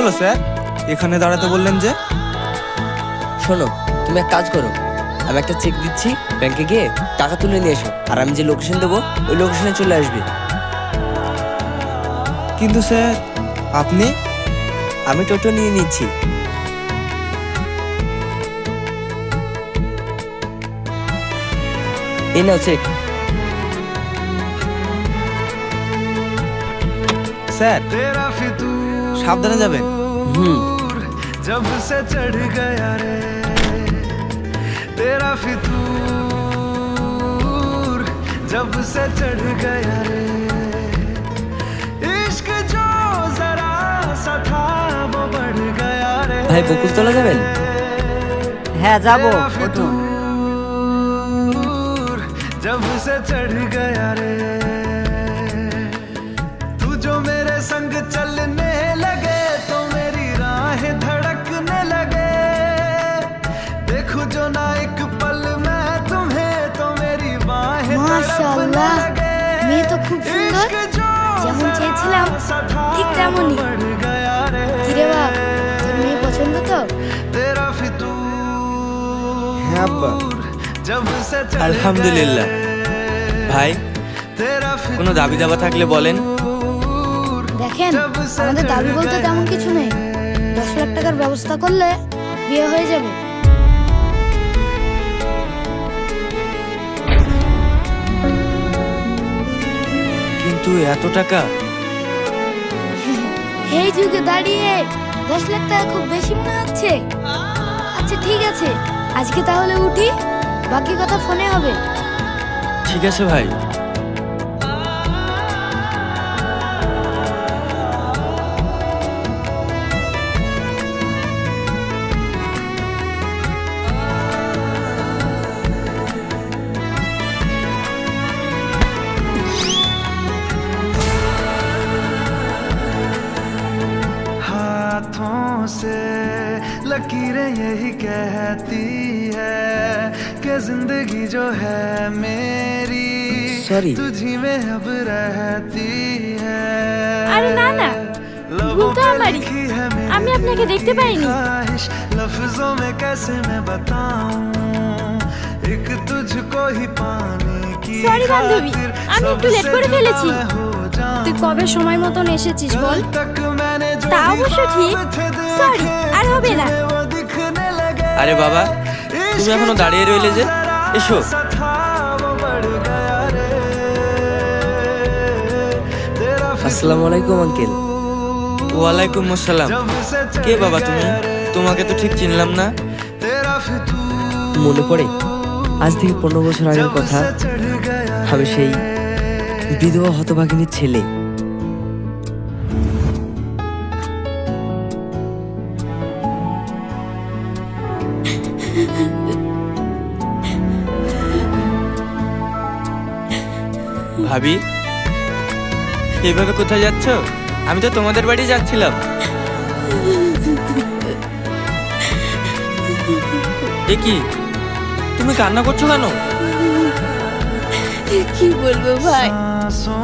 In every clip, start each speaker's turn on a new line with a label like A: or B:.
A: হলো স্যার, এখানে দাঁড়াতে বললেন যে?
B: শোনো, তুমি এক কাজ করো, আমি একটা চেক দিচ্ছি, ব্যাংকে গিয়ে টাকা তুলে নিয়ে এসো, আর আমি যে লোকেশন দেবো ওই লোকেশনে চলে আসবে।
A: কিন্তু স্যার আপনি?
B: আমি টোটো নিয়ে নিচ্ছি। এই নাও চেক।
A: স্যার সাবধানে যাবেন।
B: হুম।
C: जब से चढ़ गया रे तेरा फितूर, जब से चढ़ गया रे इश्क जो जरा सा था वो बढ़ गया रे।
B: ভাই বকুলতলা যাবেন?
D: হ্যাঁ যাবো।
C: तेरा फितूर, जब से चढ़ गया रे तू जो मेरे संग चलने लगे तो मेरी राहें धड़कने लगे। देखो जो ना एक पल मैं तुम्हें तो मेरी बाहें तड़पने
E: माशाअल्लाह,
C: लगे।
E: মেয়ে তো খুব সুন্দর,
C: इश्क जो
E: যেমন চেয়েছিলাম ঠিক তেমনই।
C: बढ़ गया रे
E: কিরে বাপ, তোর মেয়ে পছন্দ তো?
C: तेरा फितूर,
A: হ্যাঁ আব্বা।
C: जब से चढ़
A: আলহামদুলিল্লাহ। ভাই
C: तेरा
A: কোনো দাবি দাবা থাকলে বলেন।
E: দেখেন, আমাদের দাবি বলতে তেমন কিছু নেই, 10 লাখ টাকার ব্যবস্থা করলে বিয়ে হয়ে যাবে।
A: কিন্তু এত টাকা?
E: এই যুগে দাঁড়িয়ে 10 লাখ টাকা খুব বেশি মনে হচ্ছে। আচ্ছা ঠিক আছে, আজকে তাহলে উঠি, বাকি কথা ফোনে হবে।
A: ঠিক আছে ভাই।
C: हाथों से लकीरें यही कहती है कि जिंदगी जो है मेरी
B: Sorry.
C: तुझी में अब रहती है।
F: আরে না না,
C: लबों
F: ভুল তো
C: पे
F: আমারই।
C: लिखी है मेरी
F: আমি আপনাকে দেখতে পাইনি।
C: ख्वाहिश, लफ्जों में कैसे मैं बताऊं एक तुझको ही पाने की
F: সরি বান্ধবী,
C: खातिर
F: আমি একটু লেট
C: सबसे
F: করে
C: जुदा
F: ফেলেছি।
C: मैं हो जाऊं।
F: তুই কবে সময় মতন এসেছিস বল?
C: तक मैंने जो
F: তা
C: भी
F: অবশ্য ঠিক।
C: ख्वाब थे देखे,
F: সরি, আর হবে না।
C: वो दिखने लगे।
A: আরে বাবা, তুমি এখনো দাঁড়িয়ে রইলে যে? এসো।
C: सा था वो बढ़ गया रे तेरा
B: আসসালামু আলাইকুম আঙ্কেল।
A: ওয়ালাইকুম আসসালাম।
C: जब से चढ़
A: কে বাবা তুমি?
C: गया रे
A: তোমাকে তো ঠিক চিনলাম না।
C: तेरा फितूर,
B: মনে পড়ে আজ থেকে 15 বছর আগের
C: जब
B: কথা,
C: से चढ़ गया
B: আমি সেই বিধবা হতভাগিনীর ছেলে।
A: ভাবি, এইভাবে কোথায় যাচ্ছ? আমি তো তোমাদের বাড়ি যাচ্ছিলাম। এ কি, তুমি কান্না করছো কেন?
F: কি বলবো ভাই,
C: सांसों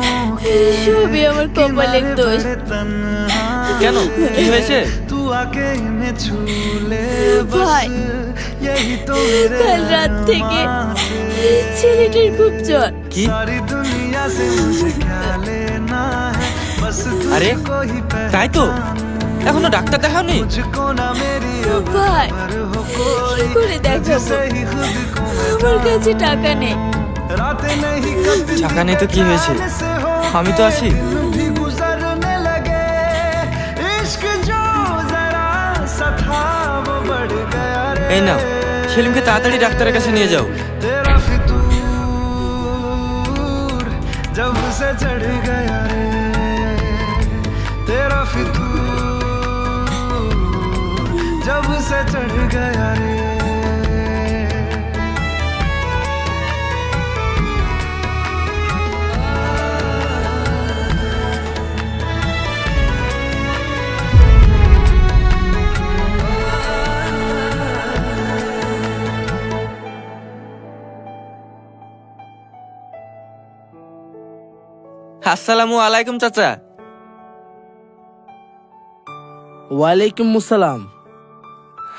F: সবই আমার কপালের দোষ।
C: बड़े तन्हा
A: কেন, কি হয়েছে?
C: तू आके इन्हें छू ले
F: ভাই,
C: बस यही तो मेरे
F: কাল রাত থেকে
C: अरमां थे।
F: ছেলেটির খুব জ্বর।
A: কি?
C: सारी दुनिया से मुझे क्या लेना है बस
A: আরে
C: तुझको ही
A: তাই তো,
C: पहचानूं।
A: এখনো ডাক্তার দেখাওনি?
C: मुझको ना मेरी अब
F: ভাই,
C: खबर हो
F: কি
C: कोई
F: করে দেখাবো?
C: तुझसे ही खुद को मैं
F: আমার কাছে টাকা নেই।
C: रातें नहीं कटती
A: টাকা নেই তো কি হয়েছে?
C: चैन से हो
A: আমি তো আছি।
C: दिन भी गुजरने लगे इश्क जो जरा सा था वो बढ़ गया रे
A: এই নাও, সেলিমকে তাড়াতাড়ি ডাক্তারের কাছে নিয়ে যাও।
C: तेरा फितूर, जब से चढ़ गया रे तेरा फितूर, जब से चढ़ गया रे
A: আসসালামু আলাইকুম চাচা।
G: ওয়ালাইকুম আসসালাম।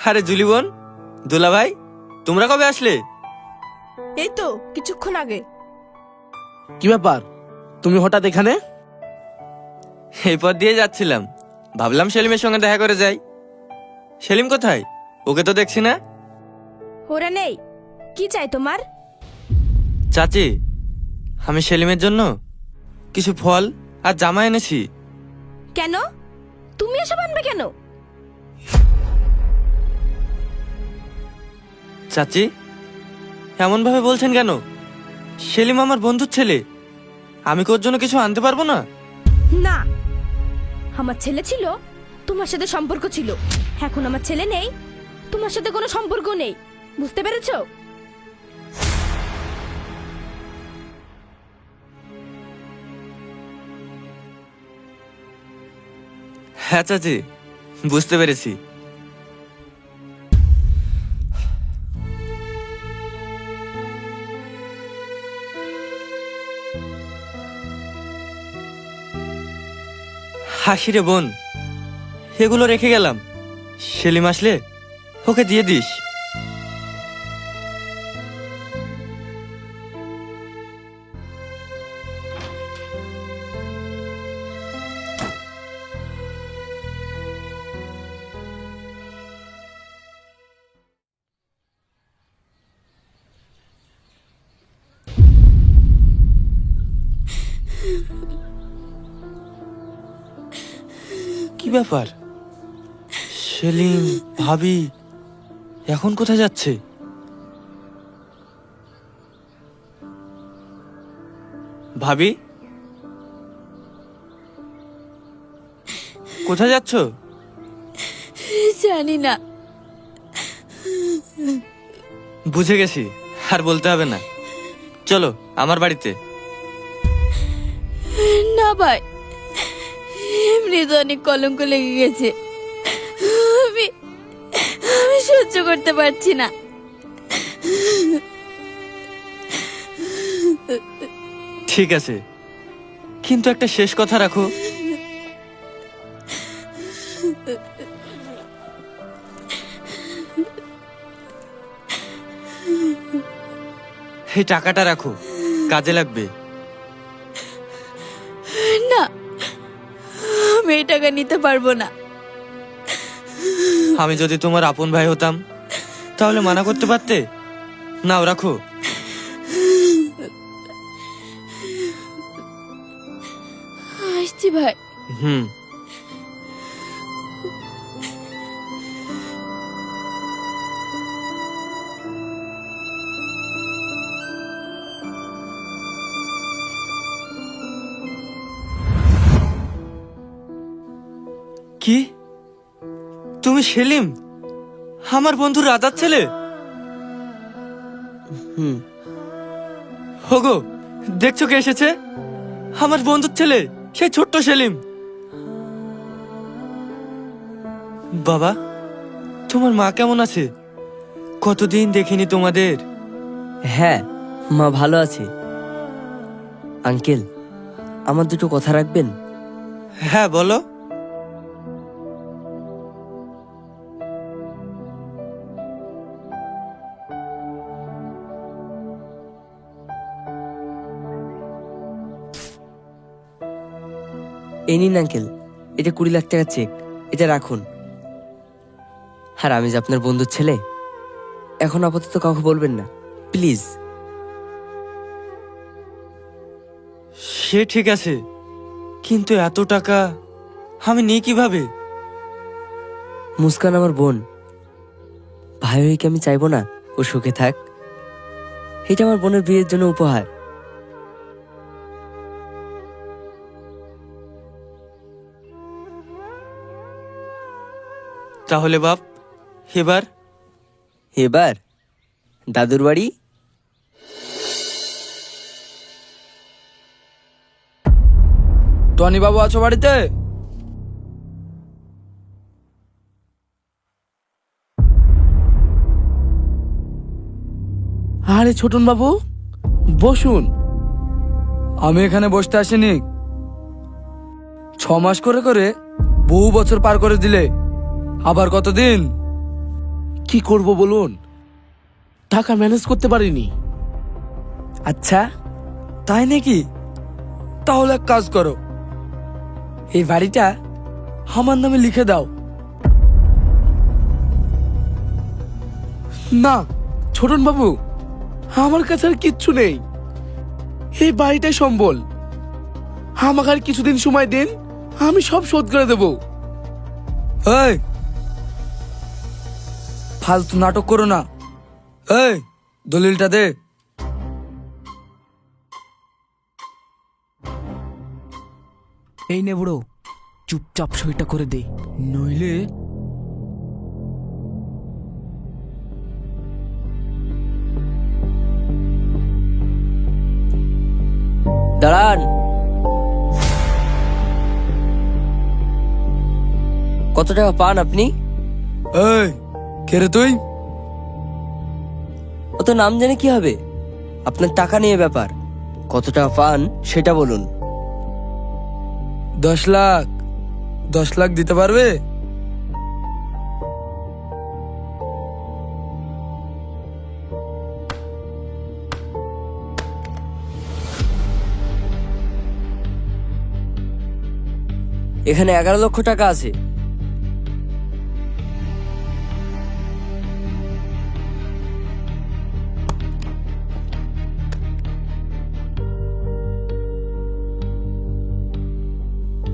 A: আরে জুলি বোন, দুলা ভাই, তোমরা কবে আসলে?
H: এই তো কিছুক্ষণ আগে।
G: কি ব্যাপার, তুমি হঠাৎ এখানে?
A: এই পথ দিয়ে যাচ্ছিলাম, ভাবলাম সেলিমের সঙ্গে দেখা করে যাই। সেলিম কোথায়? ওকে তো দেখছি না।
H: ওরা নেই। কি চাই তোমার?
A: চাচি, আমি সেলিমের জন্য কিছু ফল আর জামা এনেছি।
H: কেন? তুমি এসব আনবে কেন?
A: চাচি, এমন ভাবে বলছেন কেন? সেলিম আমার বন্ধুর ছেলে, আমি কি ওর জন্য কিছু আনতে পারবো না?
H: না, আমার ছেলে ছিল, তোমার সাথে সম্পর্ক ছিল। এখন আমার ছেলে নেই, তোমার সাথে কোনো সম্পর্ক নেই। বুঝতে পেরেছো?
A: হ্যাঁ চাচি, বুঝতে পেরেছি। হাসি রে বোন, এগুলো রেখে গেলাম, সেলিম আসলে ওকে দিয়ে দিস। কি ব্যাপার, সেলিম ভাবি এখন কোথায় যাচ্ছে? ভাবি, কোথায় যাচ্ছ?
F: জানি না।
A: বুঝে গেছি, আর বলতে হবে না। চলো আমার বাড়িতে।
F: না ভাই, এমনি তো অনেক কলঙ্ক লেগে গেছে। আমি আমি সহ্য করতে পারছি না।
A: ঠিক আছে, কিন্তু একটা শেষ কথা রাখো। এই টাকাটা রাখো, কাজে লাগবে।
F: না, আমি এই টাকা নিতে পারবো না।
A: আমি যদি তোমার আপন ভাই হতাম তাহলে মানা করতে পারতে? নাও রাখো।
F: আসছি ভাই।
A: হুম। কি, তুমি সেলিম, আমার বন্ধু রাজার ছেলে?
B: হুম।
A: হোগো, দেখছো কে এসেছে? আমার বন্ধুর ছেলে, সেই ছোট্ট সেলিম। বাবা, তোমার মা কেমন আছে? কতদিন দেখিনি তোমাদের।
B: হ্যাঁ, মা ভালো আছে। আঙ্কেল, আমার দুটো কথা রাখবেন?
A: হ্যাঁ বলো।
B: এই নিন আঙ্কেল, এটা 20 লাখ টাকা চেক, এটা রাখুন। আর আমি যে আপনার বন্ধুর ছেলে, এখন আপাতত কাউকে বলবেন না, প্লিজ।
A: সে ঠিক আছে, কিন্তু এত টাকা আমি নিই কিভাবে?
B: মুস্কান আমার বোন, ভাই হয়ে কি আমি চাইবো না ও সুখে থাক? এটা আমার বোনের বিয়ের জন্য উপহার।
A: তাহলে বাপ, এবার
B: এবার দাদুর বাড়ি।
G: টনি বাবু আছো বাড়িতে? আরে ছোটন বাবু, বসুন। আমি এখানে বসতে আসিনি। 6 মাস করে করে
I: বহু বছর পার করে দিলে, আবার কতদিন?
G: কি করব বলুন, টাকা ম্যানেজ করতে পারিনি।
I: আচ্ছা তাই নাকি? তাহলে এক কাজ করো, এই বাড়িটা আমার নামে লিখে দাও।
G: না ছোটন বাবু, আমার কাছে আর কিচ্ছু নেই, এই বাড়িটাই সম্বল। আমাকে আর কিছুদিন সময় দিন, আমি সব শোধ করে দেব।
I: এই ফালতু নাটক করো না। এই দলিলটা দে।
J: এই নে বুড়ো, চুপচাপ সইটা করে দে, নইলে
B: দাঁড়ান। কত টাকা পান আপনি?
I: এই কে রে তুই?
B: ও তো নাম জেনে কি হবে, আপনার টাকা নিয়ে ব্যাপার। কত টাকা পান সেটা বলুন।
I: 10 লাখ। 10 লাখ দিতে পারবে?
B: এখানে 11 লক্ষ টাকা আছে।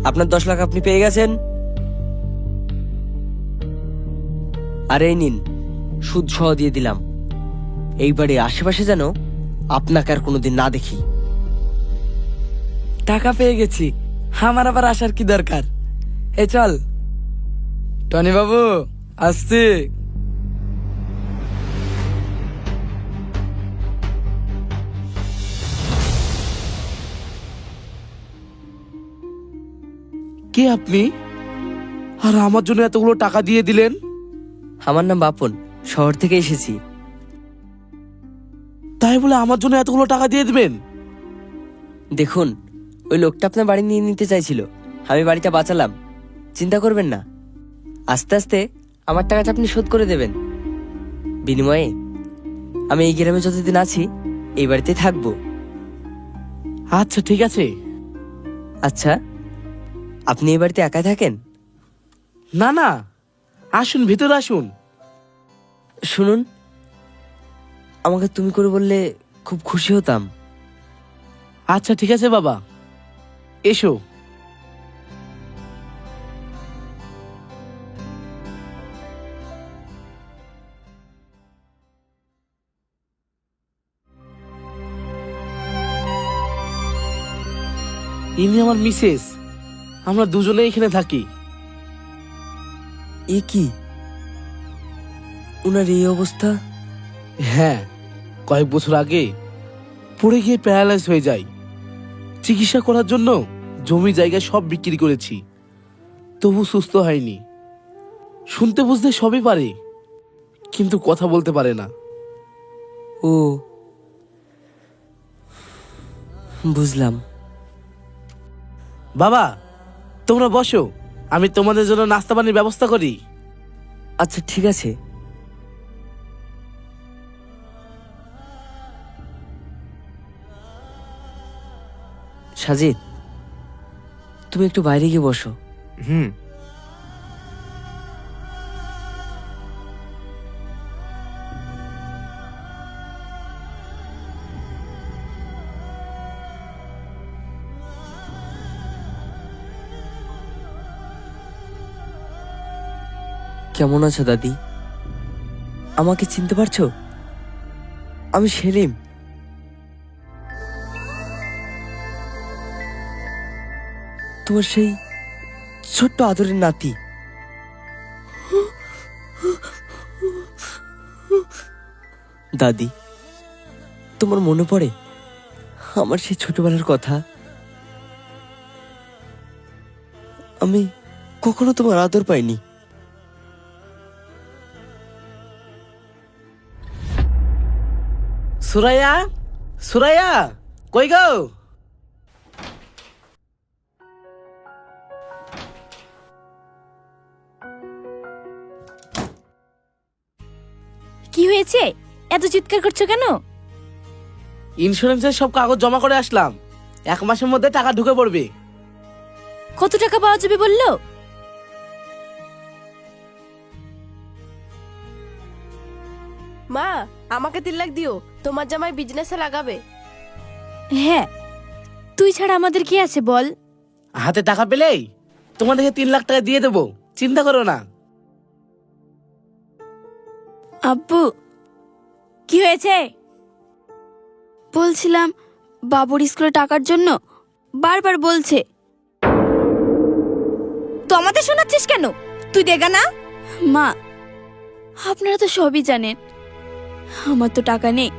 B: আপনার 10 লাখ আপনি পেয়ে গেছেন। আর এই নিন, সুদ সহ দিয়ে দিলাম। এই বাড়ির আশেপাশে যেন আপনাকে আর কোনোদিন না দেখি।
I: টাকা পেয়ে গেছি, আমার আবার আসার কি দরকার? এই চল। টনি বাবু আসছি।
G: কে আপনি, আর আমার জন্য এতগুলো টাকা দিয়ে দিলেন?
B: আমার নাম বাপন, শহর থেকে এসেছি।
G: তাই বলে আমার জন্য এতগুলো টাকা দিয়ে দিবেন?
B: দেখুন, ওই লোকটা আপনার বাড়ি নিয়ে নিতে চাইছিল, আমি বাড়িটা বাঁচালাম। চিন্তা করবেন না, আস্তে আস্তে আমার টাকাটা আপনি শোধ করে দেবেন। বিনিময়ে আমি এই গ্রামে যতদিন আছি এই বাড়িতেই থাকবো।
G: আচ্ছা ঠিক আছে।
B: আচ্ছা, আপনি এই বাড়িতে একাই থাকেন?
G: না না, আসুন ভিতরে আসুন।
B: শুনুন, আমাকে তুমি করে বললে খুব খুশি হতাম।
G: আচ্ছা ঠিক আছে বাবা, এসো। ইনি আমার মিসেস, আমরা দুজনে এখানে থাকি।
B: এ কি, ওনার এই অবস্থা?
G: হ্যাঁ, কয়েক বছর আগে পড়ে গিয়ে প্যারালাইজ হয়ে যায়। চিকিৎসা করার জন্য জমি জায়গা সব বিক্রি করেছি, তবু সুস্থ হয়নি। শুনতে বুঝতে সবই পারে, কিন্তু কথা বলতে পারে না।
B: ও, বুঝলাম।
G: বাবা তোমরা বসো, আমি তোমাদের জন্য নাস্তা পানির ব্যবস্থা করি।
B: আচ্ছা ঠিক আছে। সাজিদ, তুমি একটু বাইরে গিয়ে বসো।
A: হুম।
B: কেমন আছো দাদি? আমাকে চিনতে পারছো? আমি সেলিম। তোমার সেই ছোট্ট আদরের নাতি। দাদি, তোমার মনে পড়ে আমার সেই ছোটবেলার কথা? আমি কখনো তোমার আদর পাইনি।
G: সুরাইয়া, সুরাইয়া কই গো?
F: কি হয়েছে, এত চিৎকার করছো কেন?
G: ইন্স্যুরেন্সের সব কাগজ জমা করে আসলাম, 1 মাসের মধ্যে টাকা ঢুকে পড়বে।
F: কত টাকা পাওয়া যাবে বললো?
H: মা, আমাকে 3 লাখ দিও, তোমার জামাই বিজনেসে লাগাবে।
F: হ্যাঁ, তুই ছাড়া আমাদের কি আছে বল?
G: হাতে টাকা পেলেই তোমাদেরকে 3 লাখ টাকা দিয়ে দেবো, চিন্তা করো না।
F: আব্বু, কি হয়েছে? বলছিলাম বাবুর স্কুলে টাকার জন্য বারবার বলছে।
H: তো আমাদের শোনাচ্ছিস কেন? তুই দেগা না?
F: মা, আপনারা তো সবই জানেন, আমার তো টাকা নেই।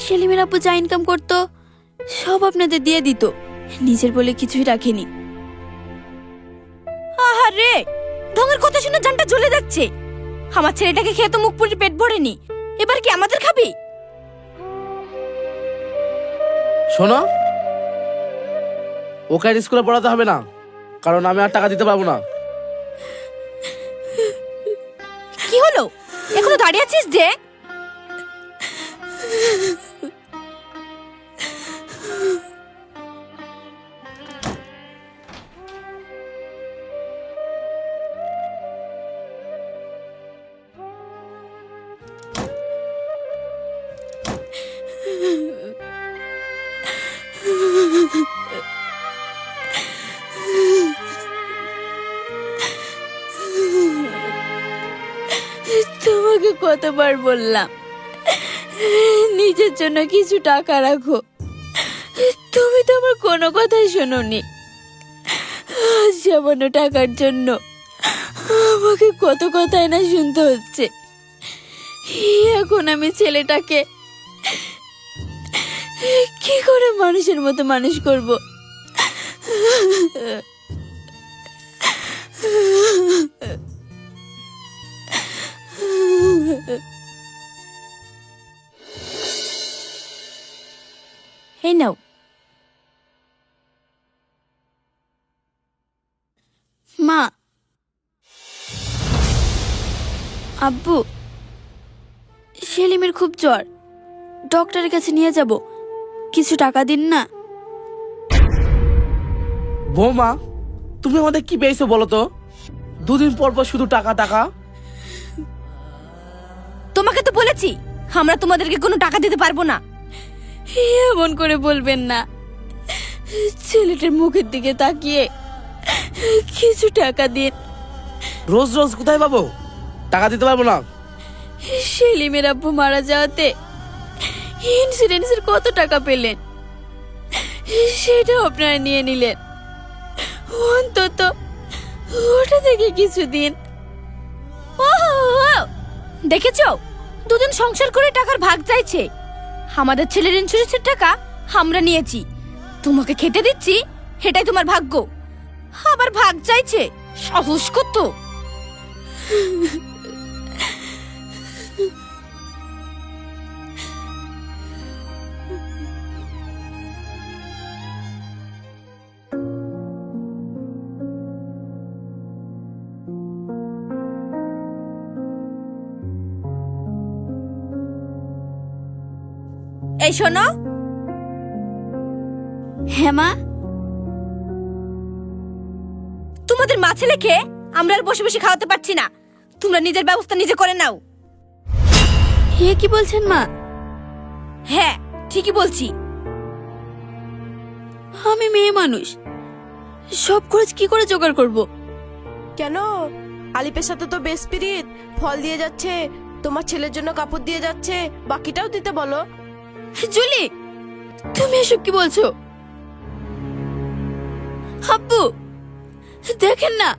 F: সেলিমের আব্বু যা ইনকাম করতো সব আপনাদের দিয়ে দিত, নিজের বলে কিছুই রাখেনি।
H: আহারে, ঢঙের কথা শুনে জানটা জ্বলে যাচ্ছে। আমার ছেলেটাকে খেয়ে তো মুখ পুরি পেট ভরেনি, এবার কি আমাদের খাবি?
G: শোনো, ওকে আর স্কুলে পড়াতে হবে না, কারণ আমি আর টাকা দিতে পারবো না।
H: কি হলো, এখনো দাঁড়িয়ে আছিস যে?
F: তোমাকে কতবার বললাম নিজের জন্য কিছু টাকা রাখো, তুমি তো আমার কোনো কথাই শোনোনি। আজ সামান্য টাকার জন্য আমাকে কত কথাই না শুনতে হচ্ছে। এখন আমি ছেলেটাকে কি করে মানুষের মতো মানুষ করব? এই নাও। মা, আব্বু, সেলিমের খুব জ্বর, ডক্টরের কাছে নিয়ে যাব, কিছু টাকা দিন না।
G: বৌমা, তুমি আমাদের কি পেয়েছো বলো তো? 2 দিন পর পর শুধু টাকা টাকা।
H: তোমাকে তো বলেছি আমরা তোমাদেরকে কোনো টাকা দিতে পারবো না।
F: এমন করে বলবেন না, ছেলেটার মুখের দিকে তাকিয়ে কিছু টাকা দিন।
G: রোজ রোজ কোথায় পাবো? টাকা দিতে পারবো না।
F: সেলিমের আব্বু মারা যাওয়াতে ইন্স্যুরেন্সের কত টাকা পেলেন, সেটা আপনারা নিয়ে নিলেন। অন্তত ওটা থেকে কিছু দিন।
H: দেখেছো, 2 দিন সংসার করে টাকার ভাগ চাইছে। আমাদের ছেলের ইন্স্যুরেন্সের টাকা আমরা নিয়েছি, তোমাকে খেতে দিচ্ছি, এটাই তোমার ভাগ্য। আবার ভাগ চাইছে, সাহস কত! এই শোনো।
F: হ্যাঁ মা।
H: তোমাদের মা ছেলেকে আমরা আর বসে বসে খাওয়াতে পারছি না, তোমরা নিজের ব্যবস্থা নিজে করে নাও।
F: হে কি বলছেন মা?
H: হ্যাঁ, ঠিকই বলছি।
F: আমি মেয়ে মানুষ, সব খরচ কি করে জোগাড় করব?
K: কেন? আলিপের সাথে তো বেস্ট স্পিরিট ফল দিয়ে যাচ্ছে, তোমার ছেলের জন্য কাপড় দিয়ে যাচ্ছে, বাকিটাও দিতে বলো।
F: জুলি, তুমি এসব কি বলছো? আব্বু, দেখেন না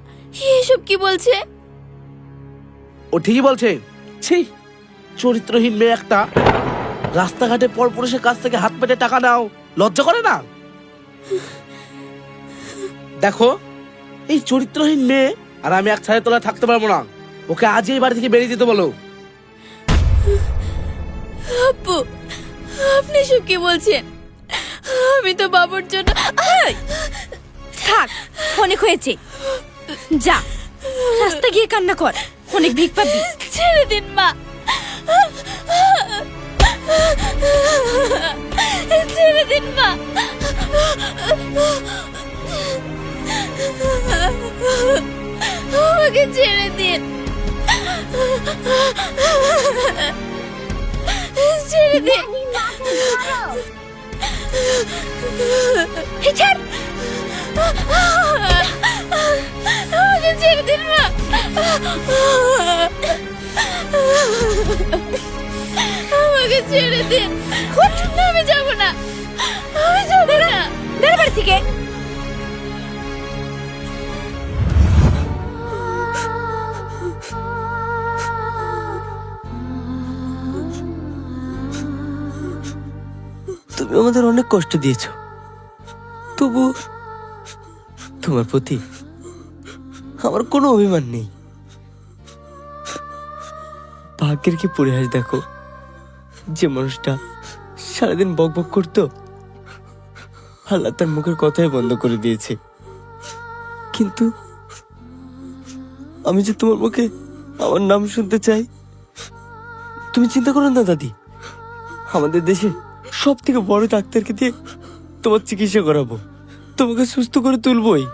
F: এসব কি বলছে।
G: ও ঠিকই বলছে। ছি, চরিত্রহীন মেয়ে একটা। রাস্তাঘাটে পরপুরুষের কাছ থেকে হাত পেতে টাকা নাও, লজ্জা করে না? দেখো, এই চরিত্রহীন মেয়ে আর আমি এক ছাদের তলায় থাকতে পারবো না। ওকে আজই এই বাড়ি থেকে বেরিয়ে যেতে বলো।
F: আব্বু, আপনি এসব কি বলছেন? আমি তো বাবুর জন্য।
H: থাক, অনেক হয়েছে, যা রাস্তা গিয়ে কান্না কর, অনেক ভিক পাবি।
F: ছেড়ে দিন মা, ছেড়ে দিন মা। আমাকে ছেড়ে দিন, ছেড়ে দিন। এই ছাড়, আমাকে ছেড়ে দিন মা। আমাকে ছেড়ে দিন। আমি যাবো না, আমি যাবো না। বের বাড়ি থেকে।
B: তুমি আমাদের অনেক কষ্ট দিয়েছো, তবু তোমার প্রতি আমার কোনো অভিমান নেই। ভাগ্যের কি পরিহাস দেখো, যে মানুষটা সারাদিন বক বক করতো আল্লাহ তার মুখের কথাই বন্ধ করে দিয়েছে। কিন্তু আমি যে তোমার মুখে আমার নাম শুনতে চাই। তুমি চিন্তা করো না দাদি, আমাদের দেশে সব থেকে বড় ডাক্তারকে দিয়ে তোমার চিকিৎসা করাবো, তোমাকে সুস্থ করে তুলবই।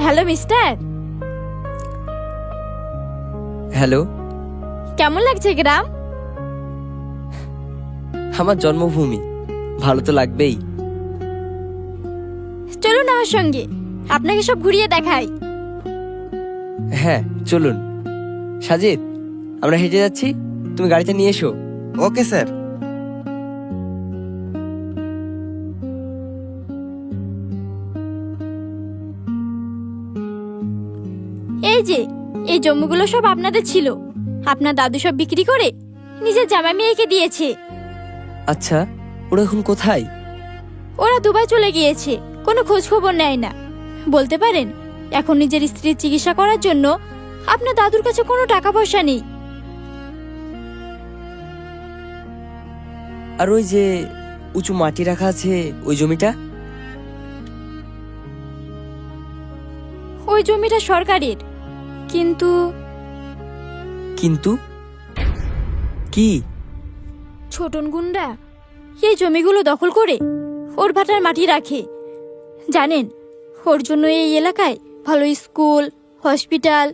H: হ্যালো মিস্টার,
B: হ্যালো,
H: কেমন লাগছে গ্রাম?
B: আমার জন্মভূমি, ভালো তো লাগবেই।
H: চলুন আমার সঙ্গে, আপনাকে সব ঘুরিয়ে দেখাই।
B: হ্যাঁ চলুন। সাজিদ, আমরা হেঁটে যাচ্ছি, তুমি গাড়িতে নিয়ে এসো।
A: Okay sir.
H: এই যে এই জমিগুলো সব আপনাদের ছিল, আপনার দাদু সব বিক্রি করে নিজের জামাই মেয়েকে দিয়েছে।
B: আচ্ছা, ওরা এখন কোথায়?
H: ওরা দুবাই চলে গিয়েছে, কোনো খোঁজ খবর নেয় না। বলতে পারেন এখন নিজের স্ত্রীর চিকিৎসা করার জন্য আপনার দাদুর কাছে কোনো টাকা পয়সা নেই।
B: আর ওই যে উঁচু মাটি রাখা আছে ওই জমিটা?
H: ওই জমিটা সরকারের, কিন্তু
B: কিন্তু কি?
H: ছোটন গুন্ডা এই জমিগুলো দখল করে ওর ভাটার মাটি রাখে। জানেন, ওর জন্য এই এলাকায় ভালো স্কুল, হসপিটাল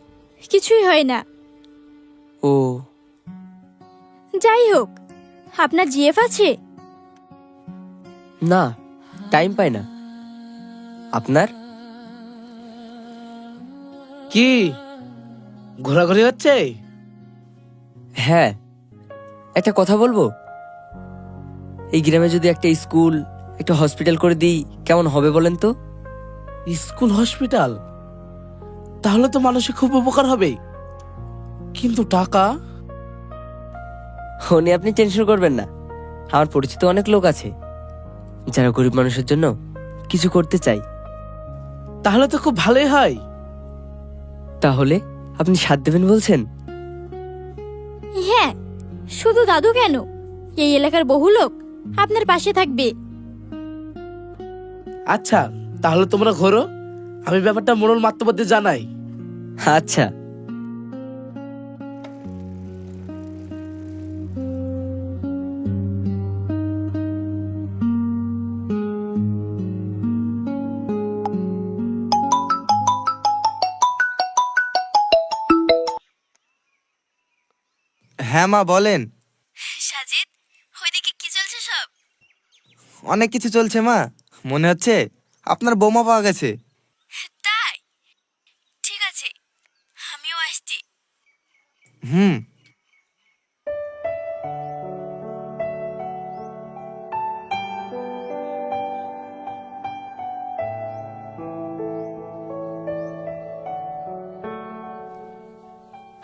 H: কিছুই হয় না।
B: ও,
H: যাই হোক, আপনার জিএফ আছে?
B: না, টাইম পাই না। আপনার?
G: কি ঘোরাঘুরি হচ্ছে?
B: হ্যাঁ, একটা কথা বলবো। এই গ্রামে যদি একটা স্কুল, একটা হসপিটাল করে দিই কেমন হবে বলেন তো?
G: School, hospital? তাহলে তো মানুষের খুব উপকার হবে, কিন্তু টাকা?
B: ও নিয়ে আপনি টেনশন করবেন না, আমার পরিচিত অনেক লোক আছে যারা গরিব মানুষের জন্য কিছু করতে চায়।
G: তাহলে তো খুব ভালোই হয়।
B: তাহলে আপনি সাথ দেবেন বলছেন?
H: হ্যাঁ, শুধু দাদু কেন, এই এলাকার বহু লোক আপনার পাশে থাকবে।
G: আচ্ছা, তাহলে তোমরা ঘোরো, আমি ব্যাপারটা মোড়ল মাত্তবাদে জানাই।
B: আচ্ছা।
A: হ্যাঁ মা বলেন।
F: সাজিদ, ওইদিকে কি চলছে সব?
A: অনেক কিছু চলছে মা, মনে হচ্ছে আপনার বৌমা পাওয়া গেছে।
F: তাই? ঠিক আছে, আমিও আসছি।
A: হুম।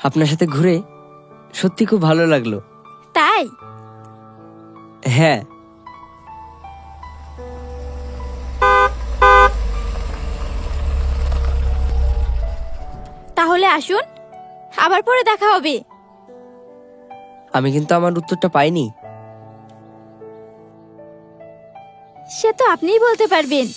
B: আপনার সাথে ঘুরে সত্যি খুব ভালো লাগলো।
H: তাই
B: হ্যাঁ,
H: তাহলে আসুন, আবার পরে দেখা হবে।
B: আমি কিন্তু আমার উত্তরটা পাইনি।
H: সে তো আপনিই বলতে পারবেন।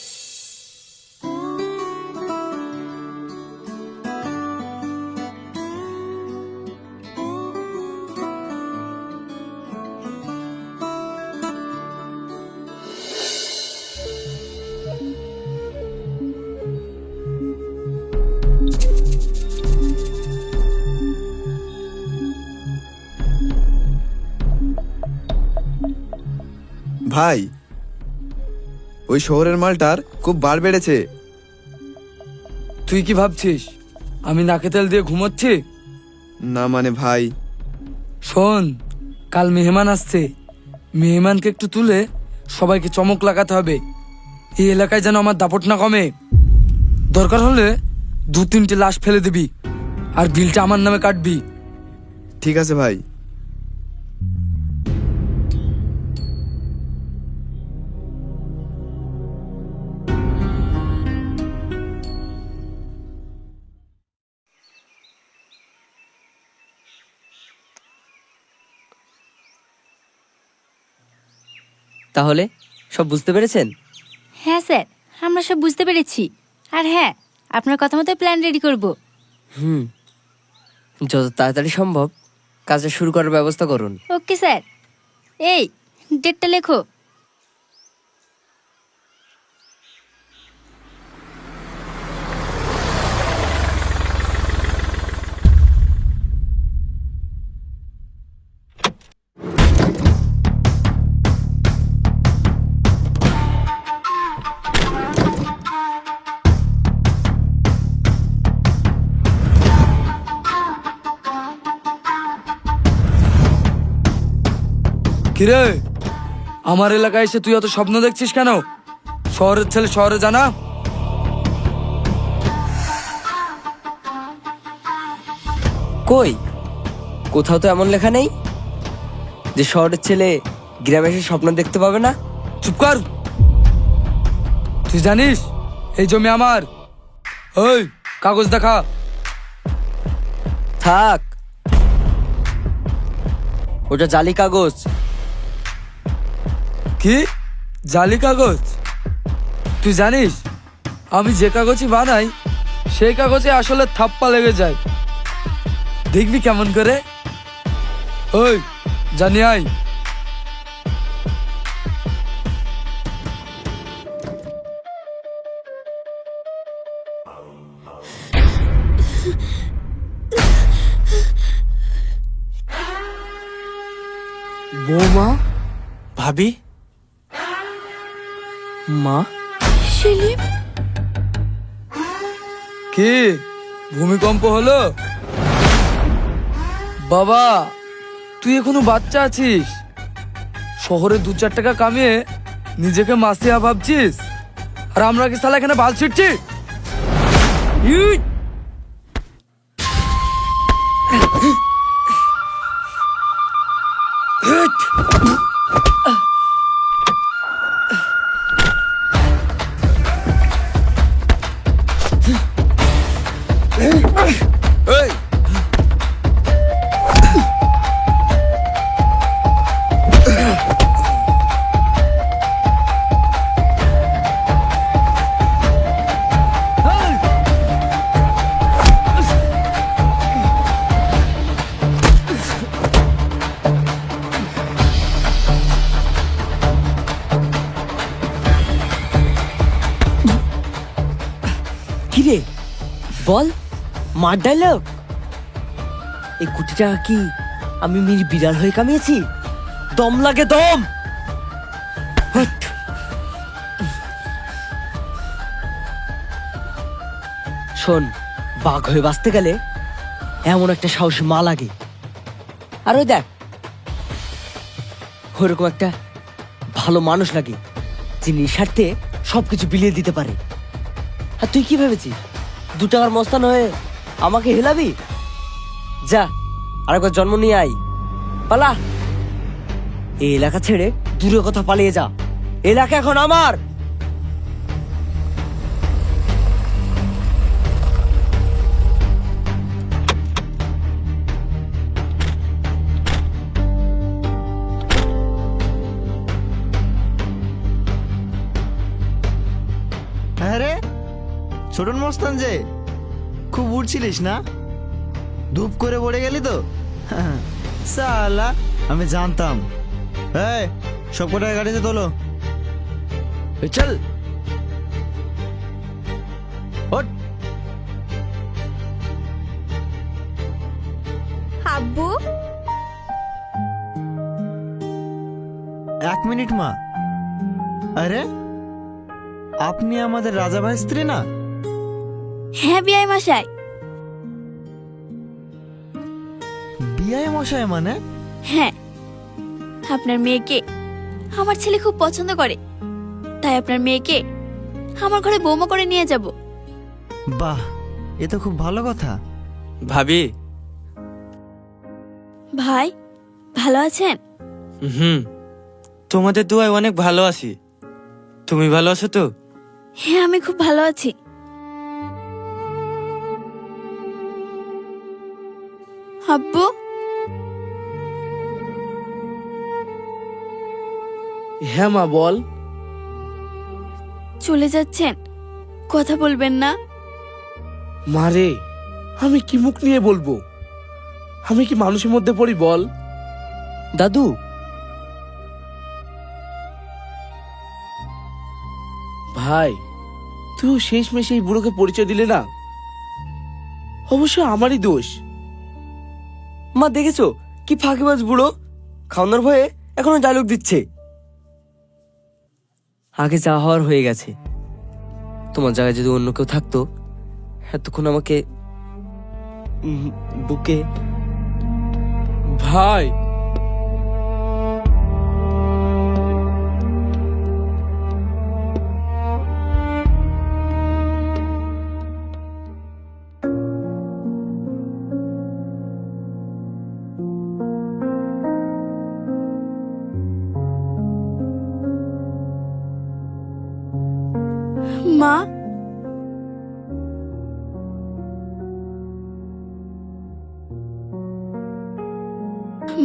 L: ভাই, ওই শহরের মালটার খুব বার বেড়েছে।
I: তুই কি ভাবছিস আমি নাকে তেল দিয়ে ঘুমোচ্ছি?
L: না মানে ভাই,
I: শোন, কাল মেহমান আসছে, মেহমানকে একটু তুলে সবাইকে চমক লাগাতে হবে। এই এলাকায় যেন আমার দাপট না কমে। দরকার হলে 2-3টে লাশ ফেলে দিবি, আর বিলটা আমার নামে কাটবি।
L: ঠিক আছে ভাই।
B: তাহলে সব বুঝতে পেরেছেন?
H: হ্যাঁ স্যার, আমরা সব বুঝতে পেরেছি। আর হ্যাঁ, আপনার কথা মতো প্ল্যান রেডি করব।
B: যত তাড়াতাড়ি সম্ভব কাজটা শুরু করার ব্যবস্থা করুন।
H: Okay sir. এই ডেটটা লেখো।
I: কিরে, আমার এলাকায় এসে তুই অত স্বপ্ন দেখছিস কেন? শহরের ছেলে শহরে জানা।
B: কই, কোথাও তো এমন লেখা নেই যে শহরের ছেলে গ্রামে এসে স্বপ্ন দেখতে পাবে না।
I: চুপ কর। তুই জানিস এই জমি আমার? ওই কাগজ দেখা।
B: থাক, ওটা জালি কাগজ।
I: কি জালি কাগজ? তুই জানিস আমি যে কাগজই বানাই সেই কাগজে আসলে থাপ্পা লেগে যায়। দেখবি কেমন করে। ওই জানি আয়।
B: বৌমা,
A: ভাবি,
B: মা,
H: সেলিম,
I: কি ভূমিকম্প হলো? বাবা, তুই এখনো বাচ্চা আছিস। শহরে 2-4 টাকা কামিয়ে নিজেকে মাসিয়া ভাবছিস, আর আমরা কি সালা এখানে বাল ছিটছি?
B: কিরে বল, মার ডায়লগ। এই কোটি টাকা কি আমি মির বিড়াল হয়ে কামিয়েছি? দম লাগে দম। হাট। শোন, বাঘ হয়ে বাঁচতে গেলে এমন একটা সাহসী মা লাগে। আর ওই দেখ, ওরকম একটা ভালো মানুষ লাগে যিনি স্বার্থে সবকিছু বিলিয়ে দিতে পারে। আর তুই কি ভেবেছিস 2 টাকার মস্তান হয়ে আমাকে হেলাবি? যা, আরেকবার জন্ম নিয়ে আই, পালা। এই এলাকা ছেড়ে দূরে কথা পালিয়ে যা, এলাকা এখন আমার।
C: হ্যাঁ রে, ছোটন মস্তান যে, খুব উড়ছিলিস না? ধূপ করে পড়ে গেলি তো? সালা, আমি জানতাম। এই, সব কটা গাড়িতে তোলো।
B: চল।
C: ওঠ।
H: আব্বু,
C: 1 মিনিট মা। আরে, আপনি আমাদের রাজা ভাই স্ত্রী না?
F: হ্যাঁ বিয়াই মশাই।
C: বিয়ে মশাই মানে?
F: হ্যাঁ, আপনার মেয়েকে আমার ছেলে খুব পছন্দ করে, তাই আপনার মেয়েকে আমার ঘরে বৌমা করে নিয়ে যাব।
C: বাহ, এ তো খুব ভালো কথা।
A: ভাবি।
F: ভাই, ভালো আছেন?
A: তোমাদের দোয়ায় অনেক ভালো আছি। তুমি ভালো আছো তো?
F: হ্যাঁ, আমি খুব ভালো আছি। আব্বু,
G: হ্যাঁ মা, বল।
F: চলে যাচ্ছেন? কথা বলবেন না?
G: মারে, আমি কি মুখ নিয়ে বলবো? আমি কি মানুষের মধ্যে পড়ি বল?
B: দাদু,
G: ভাই, তুই শেষমেশ এই বুড়োকে পরিচয় দিলে না? অবশ্য আমারই দোষ।
B: মা দেখেছো কি ফাঁকিবাজ বুড়ো, খাওয়ানোর ভয়ে এখনো ডায়লগ দিচ্ছে। আগে যা হওয়ার হয়ে গেছে। তোমার জায়গায় যদি অন্য কেউ থাকতো, এতক্ষণ আমাকে বুকে।
G: ভাই,
F: মা,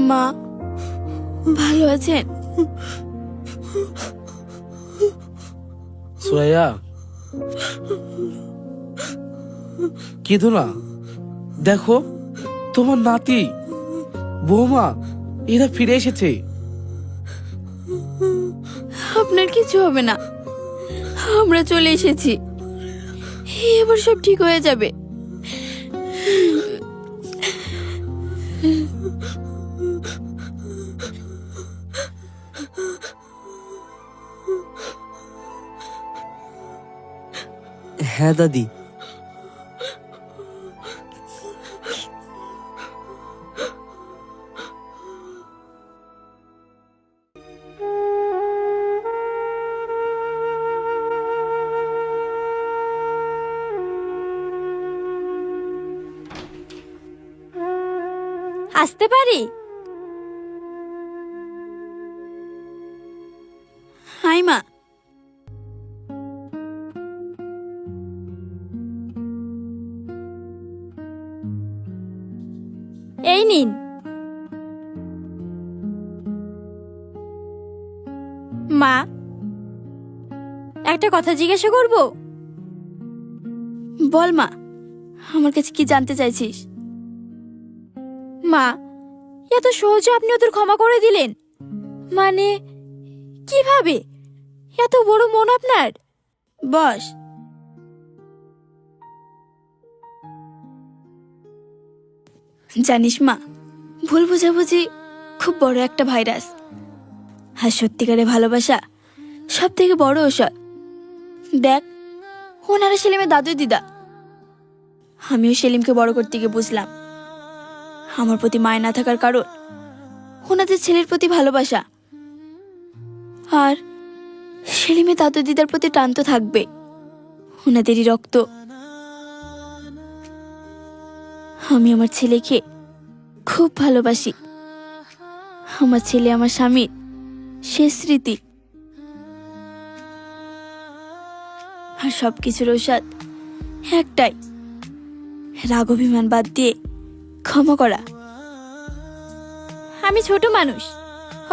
F: মা ভালো আছেন?
G: সুরাইয়া, কেঁদো না। দেখো, তোমার নাতি, বৌমা এরা ফিরে এসেছে।
F: আপনার কিছু হবে না, আমরা চলে এসেছি। এবার সব ঠিক হয়ে যাবে।
B: হ্যাঁ দাদি,
H: আসতে পারি?
F: হাই মা।
H: এই নিন। মা, একটা কথা জিজ্ঞাসা করব?
F: বল মা, আমার কাছে কি জানতে চাইছিস?
H: মা, এত সহজে আপনি ওদের ক্ষমা করে দিলেন? মানে কিভাবে? এত বড় মন আপনার।
F: বস। জানিস মা, ভুল বোঝাবুঝি খুব বড় একটা ভাইরাস। আর সত্যিকারের ভালোবাসা সব থেকে বড় ঔষধ। দেখ, ওনারা সেলিমের দাদু দিদা। আমিও সেলিমকে বড় করতে গিয়ে বুঝলাম আমার প্রতি মায় না থাকার কারণ ওনাদের ছেলের প্রতি ভালোবাসা। আর সেলিমের দাদু দিদার প্রতি টান তো থাকবে, ওনাদেরই রক্ত। আমি আমার ছেলেকে খুব ভালোবাসি। আমার ছেলে আমার স্বামীর শেষ স্মৃতি। আর সব কিছুর ঔষধ একটাই, রাগ অভিমান বাদ দিয়ে ক্ষমা করা।
H: আমি ছোট মানুষ,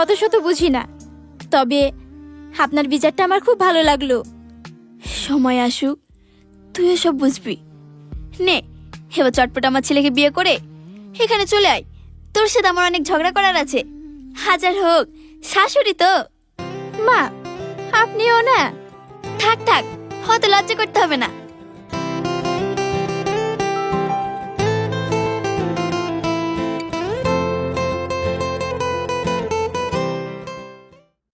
H: অত শত বুঝি না, তবে আপনার বিচারটা আমার খুব ভালো লাগলো।
F: সময় আসুক, তুই সব বুঝবি। নে এবার চটপট আমার ছেলেকে বিয়ে করে এখানে চলে আয়। তোর সাথে আমার অনেক ঝগড়া করার আছে। হাজার হোক শাশুড়ি তো।
H: মা, আপনিও না।
F: থাক থাক, হয়তো লজ্জা করতে হবে না।